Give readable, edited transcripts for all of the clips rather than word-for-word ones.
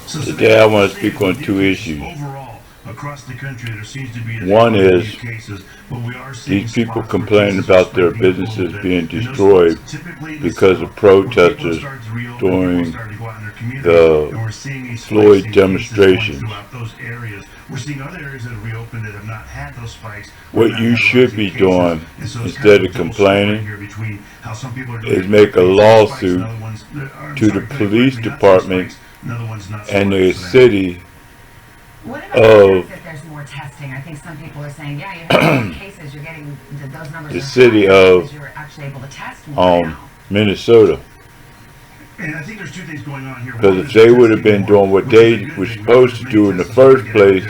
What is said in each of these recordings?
Today I want to speak on two issues. Across the country, there seems to be one is cases, but we are these people complain about their businesses being destroyed because of protesters during the Floyd demonstrations. We're seeing other areas that have reopened that have not had those spikes. What you should be doing instead of complaining is make a lawsuit to the police department and the city of there's more testing. I think some people are saying, yeah, you have more cases, you're getting those numbers. The city of you're actually able to test more now. Minnesota. And I think there's two things going on here. Because if they would have been doing what they were supposed to do in the first place,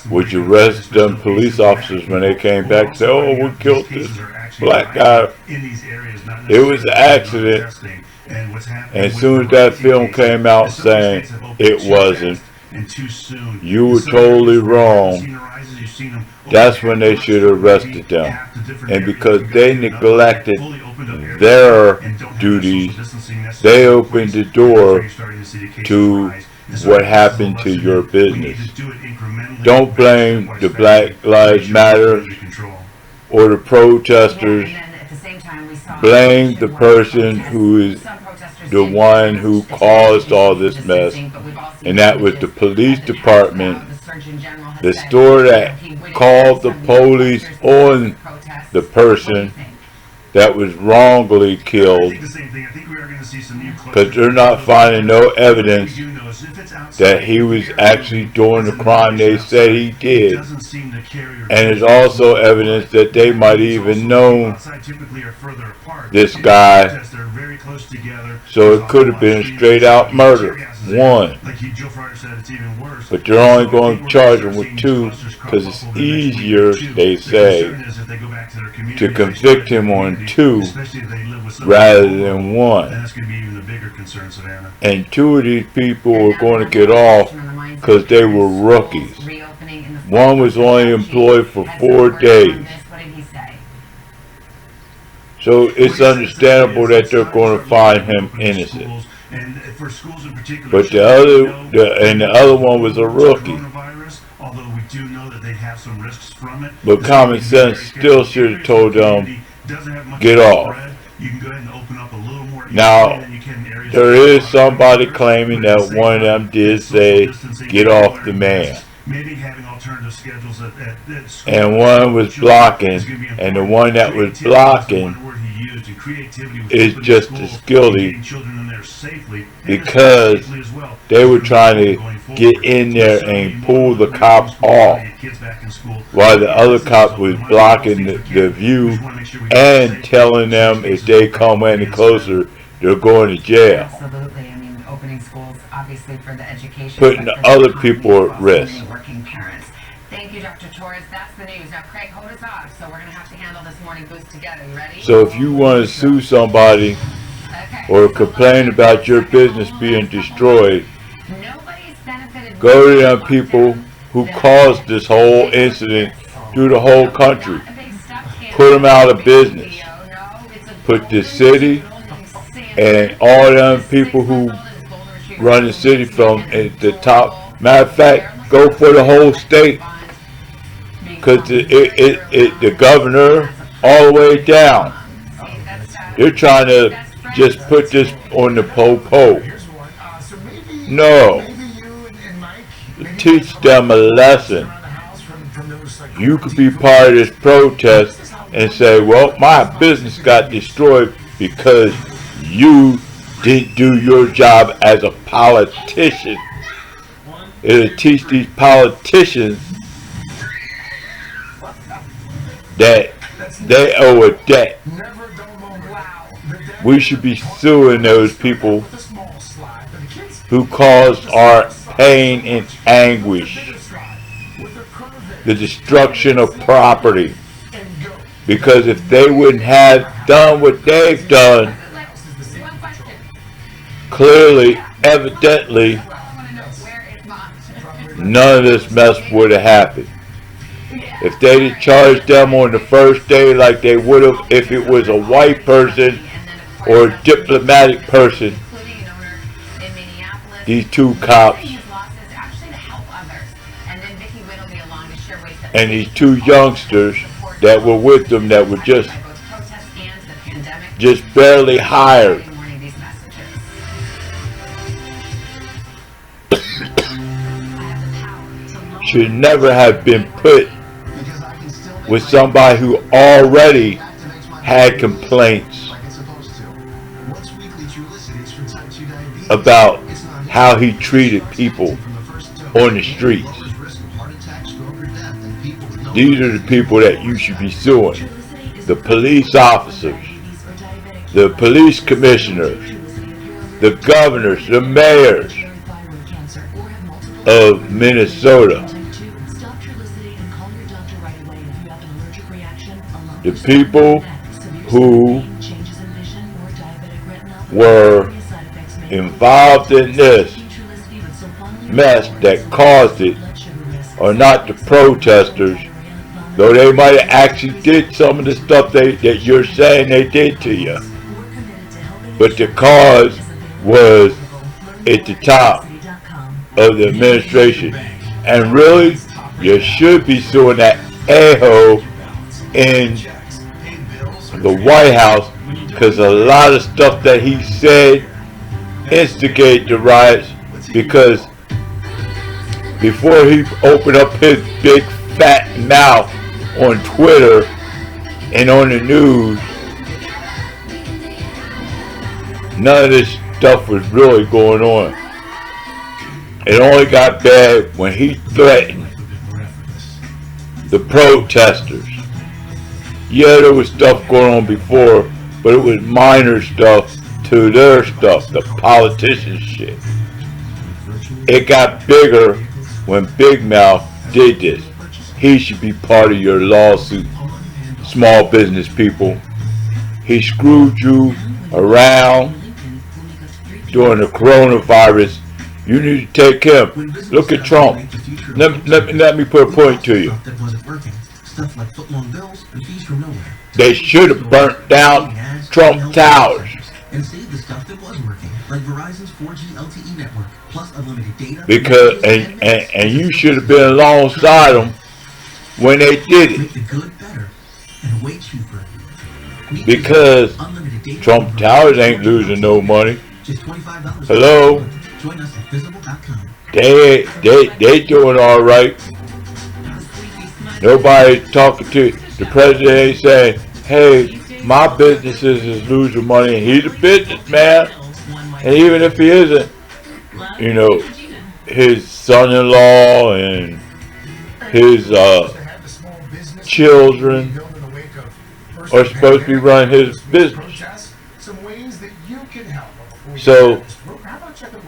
which arrest them police officers when they came back and say, oh, we killed this black guy. It was an accident. And as soon as that film came out saying it wasn't, you were totally wrong. That's when they should have arrested them. And because they neglected their duties, they opened the door to what happened to your business. Don't blame the Black Lives Matter or the protesters. Blame the person who is the one who caused all this mess, and that was the police department, the store that called the police on the person that was wrongfully killed, because they're not finding no evidence that he was actually doing the crime they said he did. And there's also evidence that they might even know this guy, so it could have been a straight out murder. One. But they're only going to charge him with two because it's easier, they say, to convict him on two rather than one. And two of these people were going to get off because they were rookies. One was only employed for 4 days. So it's understandable that they're going to find him innocent. But the other one was a rookie. But common sense still should have told them, get off. Now, there is somebody claiming that one of them did say, get off the man. And one was blocking, and the one that was blocking is just as guilty because they were trying to get in there and pull the cop off while the other cop was blocking the view and telling them if they come any closer they're going to jail. Absolutely. I mean, opening schools obviously for the education, putting the other people at risk. Working parents. Thank you, Dr. Torres. That's the news. Now, Craig, hold us off. So we're going to have to handle this morning boost together. You ready? So if you want to sue somebody or complain about your business being destroyed, go to them people who caused this whole incident through the whole country. Put them out of business. Put the city and all them people who run the city from at the top. Matter of fact, go for the whole state. Because the governor all the way down. They're trying to just put this on the po-po. No. Teach them a lesson. You could be part of this protest and say, well, my business got destroyed because you didn't do your job as a politician. It'll teach these politicians that they owe a debt. We should be suing those people who caused our pain and anguish, the destruction of property. Because if they wouldn't have done what they've done, clearly, evidently, none of this mess would have happened. If they had charged them on the first day like they would have if it was a white person or a diplomatic person, these two cops His losses actually to help others. And then Vicky Witt will be along to share ways that and these two youngsters that were with them that were just barely hired should never have been put with somebody who already had complaints about how he treated people on the streets. These are the people that you should be suing. The police officers, the police commissioners, the governors, the mayors of Minnesota. The people who were involved in this mess that caused it are not the protesters, though they might have actually did some of the stuff that you're saying they did to you. But the cause was at the top of the administration. And really, you should be suing that a-hole in the White House, because a lot of stuff that he said instigated the riots, because before he opened up his big fat mouth on Twitter and on the news, none of this stuff was really going on. It only got bad when he threatened the protesters. Yeah, there was stuff going on before, but it was minor stuff to their stuff, the politician shit. It got bigger when Big Mouth did this. He should be part of your lawsuit, small business people. He screwed you around during the coronavirus. You need to take him. Look at Trump. Let me put a point to you. They should have burnt down Trump Towers. Because and you should have been alongside them when they did it. Because Trump Towers ain't losing no money. Hello? They doing all right. Nobody's talking to the president. Ain't saying, hey, my businesses is losing money. He's a businessman, and even if he isn't, you know, his son-in-law and his children are supposed to be running his business. So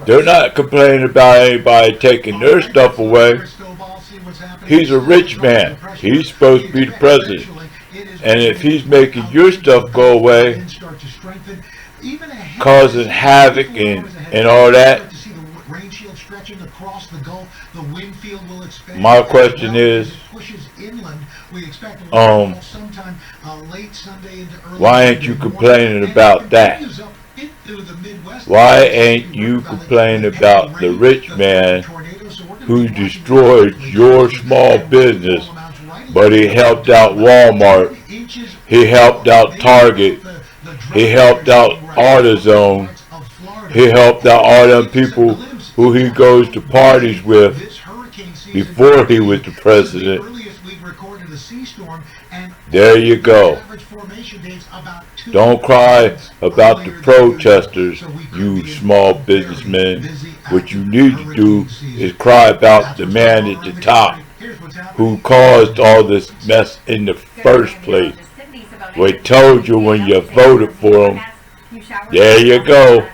they're not complaining about anybody taking their stuff away. He's a rich man. He's supposed to be the president. And if he's making your stuff go away, causing havoc and all that, my question is, why ain't you complaining about that? Why ain't you complaining about the rich man who destroyed your small business, but he helped out Walmart, he helped out Target, he helped out AutoZone, he helped out all them people who he goes to parties with before he was the president? There you go. Don't cry about the protesters, you small businessmen. What you need to do is cry about the man at the top who caused all this mess in the first place. We told you when you voted for him. There you go.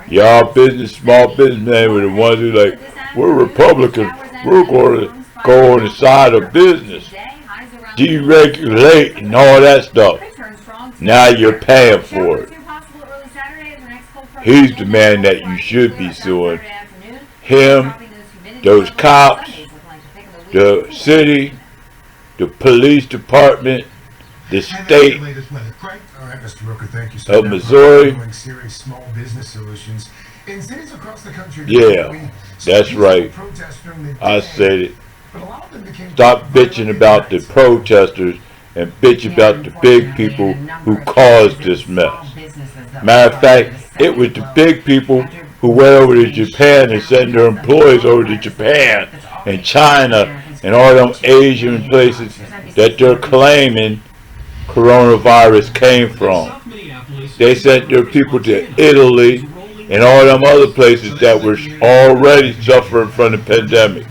Y'all small businessmen were the ones who like, we're Republicans. We're going to go on the side of business, deregulate and all that stuff. Now you're paying for it. He's the man that you should be suing. Him, those cops, the city, the police department, the state, All right, Mr. Rooker, thank you, of Missouri. Doing serious small business solutions in cities across the country. Yeah, that's right. I said it. Stop bitching about the protesters and bitch about the big people who caused this mess. Matter of fact, it was the big people who went over to Japan and sent their employees over to Japan and China and all them Asian places that they're claiming coronavirus came from. They sent their people to Italy and all them other places that were already suffering from the pandemic,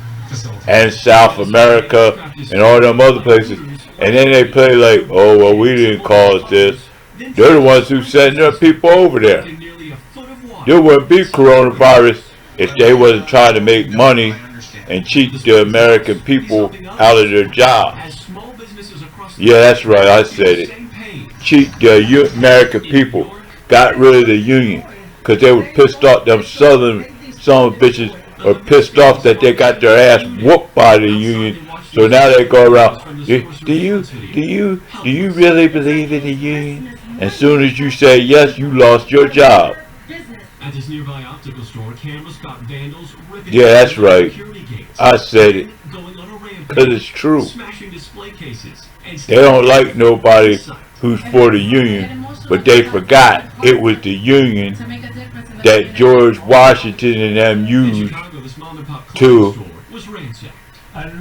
and South America and all them other places. And then they play like, oh, well, we didn't cause this. They're the ones who sent their people over there. There wouldn't be coronavirus if they wasn't trying to make money and cheat the American people out of their jobs. Yeah, that's right, I said it. Cheat the American people. Got rid of the union because they were pissed off. Them southern son of bitches are pissed off that they got their ass whooped by the union. So now they go around, do you really believe in the union? As soon as you say yes, you lost your job. At this nearby optical store, cameras caught vandals ripping. Yeah, that's right. I said it. Because it's true. They don't like nobody who's for the union, but they forgot it was the union that George Washington and them used to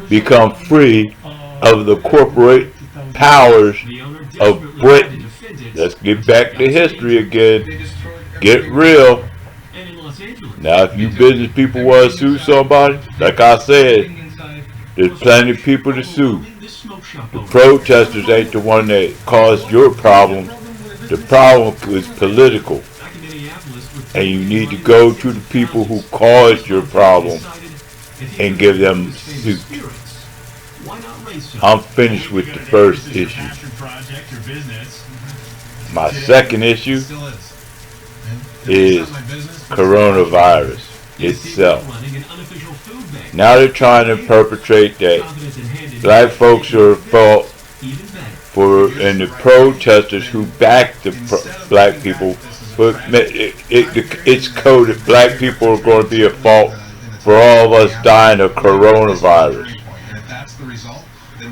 become free of the corporate powers of Britain. Let's get back to history again. Get real. Now, if you business people want to sue somebody, like I said, there's plenty of people to sue. The protesters ain't the one that caused your problem. The problem is political. And you need to go to the people who caused your problem and give them suit. I'm finished with the first issue. My second issue is coronavirus itself. Now they're trying to perpetrate that black folks are at fault for, and the protesters who back the black people, but it's coded black people are going to be at fault for all of us dying of coronavirus.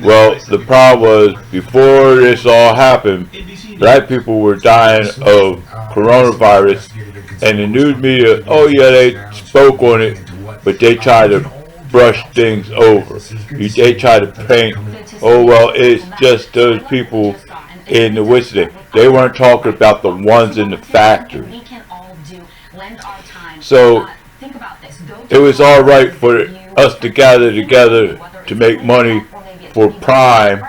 Well, the problem was, before this all happened, black people were dying of coronavirus, and the news media, oh yeah, they spoke on it, but they tried to brush things over. They tried to paint, oh well, it's just those people in the Western. They weren't talking about the ones in the factory. So it was all right for us to gather together to make money for Prime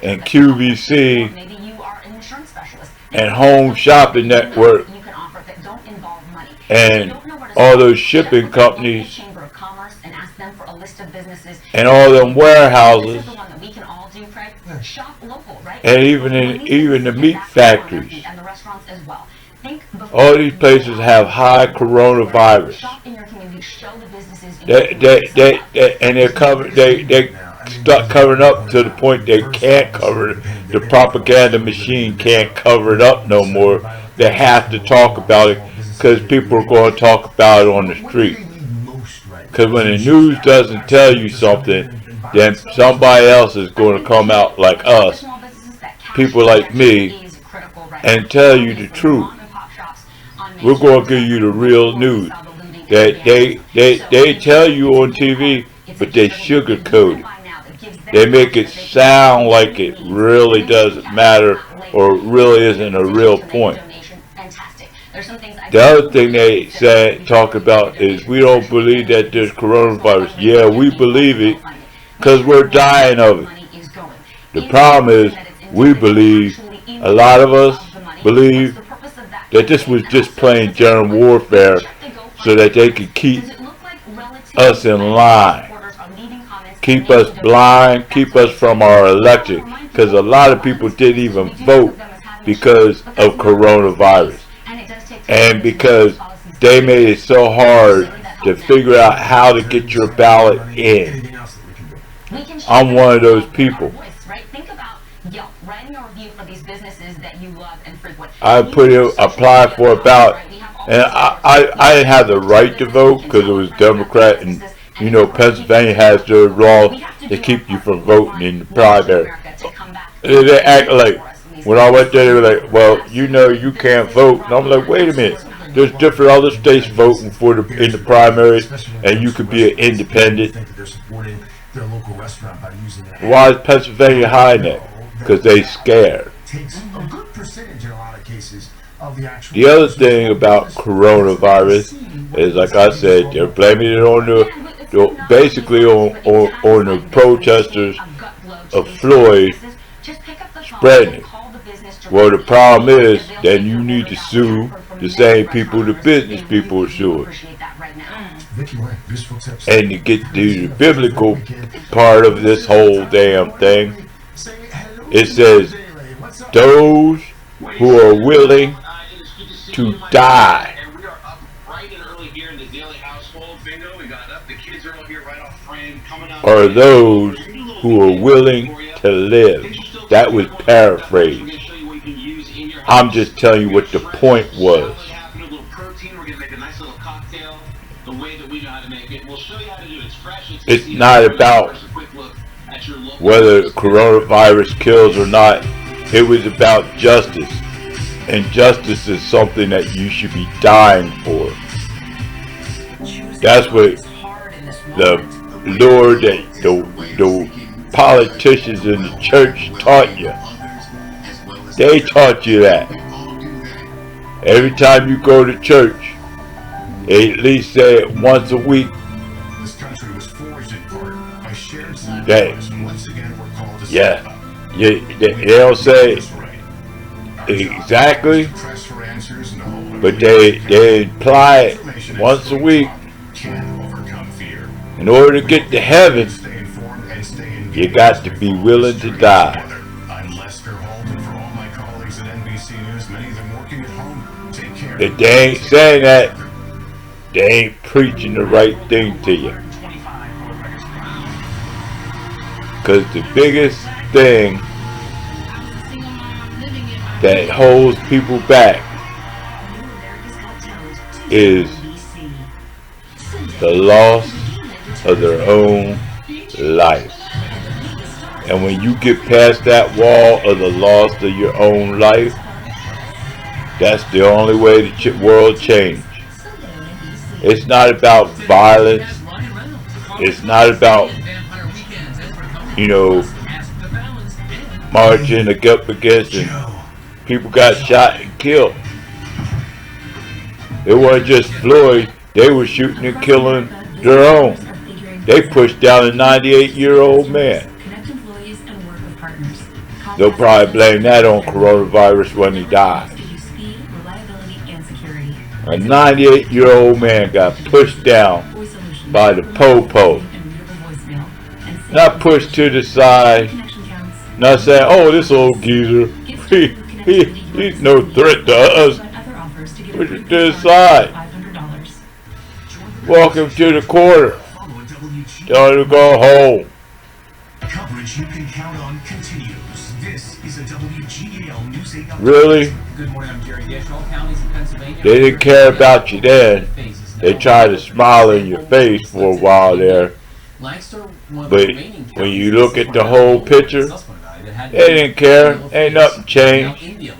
and QVC and Home Shopping Network and all those shipping companies and all them warehouses and even the meat factories. All these places have high coronavirus. And they're covered. They start covering up to the point they can't cover it. The propaganda machine can't cover it up no more. They have to talk about it because people are going to talk about it on the street. Because when the news doesn't tell you something, then somebody else is going to come out like us, people like me, and tell you the truth. We're going to give you the real news. That they tell you on TV, but they sugarcoat it. They make it sound like it really doesn't matter or really isn't a real point. The other thing they talk about is we don't believe that there's coronavirus. Yeah, we believe it because we're dying of it. The problem is we believe, a lot of us believe that this was just plain general warfare so that they could keep us in line, keep us blind, keep us from our election, because a lot of people didn't even vote because of coronavirus, and because they made it so hard to figure out how to get your ballot in. I'm one of those people. businesses that you love and frequent. I put it, applied for about, and I didn't have the right to vote because it was Democrat, and you know Pennsylvania has their law to keep you from voting in the primary. They act like, when I went there, they were like, well, you know, you can't vote. And I'm like, wait a minute. There's different other states voting for in the primaries, and you could be an independent. Why is Pennsylvania hiding it? Because they scared. The other thing about coronavirus is, like I said, they're blaming it on basically on the protesters of Floyd spreading it. Well, the problem is, then you need to sue the same people the business people are suing. And to get to the biblical part of this whole damn thing, it says, those who are willing to die are those who are willing to live. That was paraphrased. I'm just telling you what the point was. It's not about whether coronavirus kills or not. It was about justice. And justice is something that you should be dying for. That's what the Lord, the politicians in the church taught you. They taught you that. Every time you go to church, they at least say it once a week. They don't say exactly, but they imply it once a week. In order to get to heaven, you got to be willing to die. If they ain't saying that, they ain't preaching the right thing to you. Because the biggest thing that holds people back is the loss of their own life. And when you get past that wall of the loss of your own life, that's the only way the world changes. It's not about violence. It's not about, you know, marching up against and people got shot and killed. It wasn't just Floyd. They were shooting and killing their own. They pushed down a 98-year-old man. They'll probably blame that on coronavirus when he died. A 98-year-old man got pushed down by the po-po. Not pushed to the side. Not saying, oh, this old geezer, he's no threat to us. Push it to the side. Walk him to the corner. Tell him to go home. Coverage you can count on continues. This is a WGAL News 8 update. Really? Good morning, I'm Jerry Gish. All counties in Pennsylvania. They didn't care about you then. They tried to smile in your face for a while there. But when you look at the whole picture, they didn't care. Ain't nothing changed.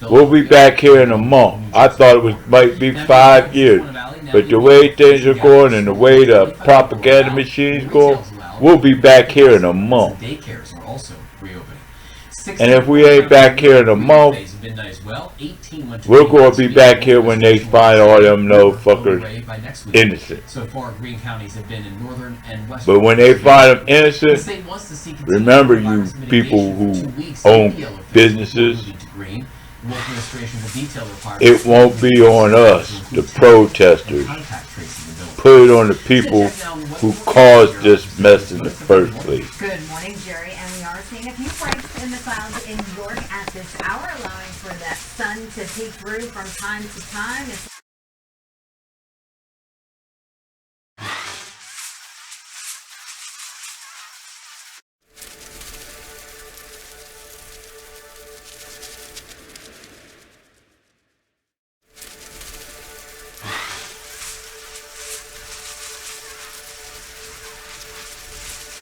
We'll be back here in a month. I thought it might be 5 years. But the way things are going and the way the propaganda machine's going, we'll be back here in a month. And if we ain't back here in a month, we're going to be back here when they find all them motherfuckers innocent. But when they find them innocent, remember you people who own businesses, it won't be on us, the protesters. Put it on the people who caused this mess in the first place. Good morning, Jerry, and we are seeing a few breaks in the clouds in New York at this hour, allowing for that sun to peek through from time to time.